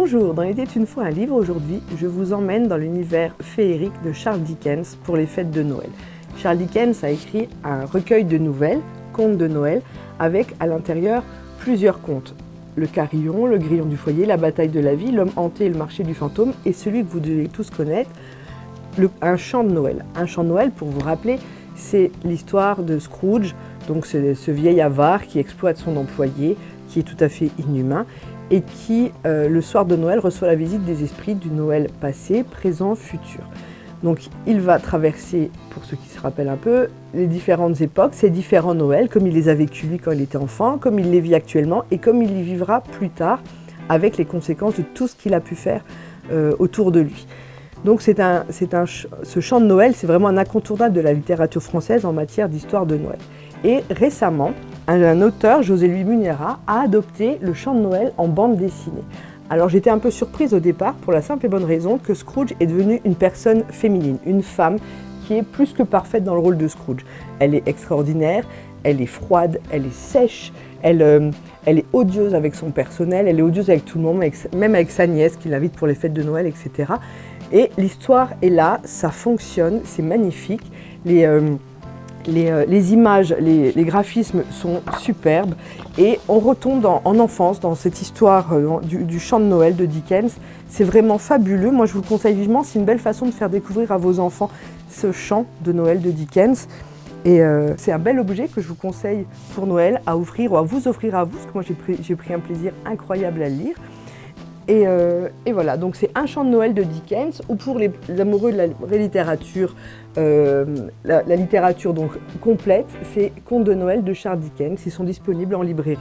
Bonjour, dans Il était une fois un livre, aujourd'hui, je vous emmène dans l'univers féerique de Charles Dickens pour les fêtes de Noël. Charles Dickens a écrit un recueil de nouvelles, contes de Noël, avec à l'intérieur plusieurs contes. Le Carillon, le Grillon du foyer, la bataille de la vie, l'homme hanté et le marché du fantôme, et celui que vous devez tous connaître, un chant de Noël. Un chant de Noël, pour vous rappeler, c'est l'histoire de Scrooge, donc ce vieil avare qui exploite son employé, qui est tout à fait inhumain, et qui, le soir de Noël, reçoit la visite des esprits du Noël passé, présent, futur. Donc il va traverser, pour ceux qui se rappellent un peu, les différentes époques, ces différents Noëls, comme il les a vécus lui quand il était enfant, comme il les vit actuellement, et comme il y vivra plus tard, avec les conséquences de tout ce qu'il a pu faire autour de lui. Donc ce chant de Noël, c'est vraiment un incontournable de la littérature française en matière d'histoire de Noël. Et récemment, un auteur, José-Louis Munera, a adopté le chant de Noël en bande dessinée. Alors j'étais un peu surprise au départ pour la simple et bonne raison que Scrooge est devenu une personne féminine, une femme qui est plus que parfaite dans le rôle de Scrooge. Elle est extraordinaire, elle est froide, elle est sèche, elle est odieuse avec son personnel, elle est odieuse avec tout le monde, même avec sa nièce qui l'invite pour les fêtes de Noël, etc. Et l'histoire est là, ça fonctionne, c'est magnifique. Les images, les graphismes sont superbes et on retombe en enfance dans cette histoire du chant de Noël de Dickens. C'est vraiment fabuleux, moi je vous le conseille vivement, c'est une belle façon de faire découvrir à vos enfants ce chant de Noël de Dickens. Et c'est un bel objet que je vous conseille pour Noël à offrir ou à vous offrir à vous, parce que moi j'ai pris un plaisir incroyable à le lire. Et voilà, donc c'est un chant de Noël de Dickens, ou pour les amoureux de la vraie littérature, la littérature donc complète, c'est Contes de Noël de Charles Dickens, ils sont disponibles en librairie.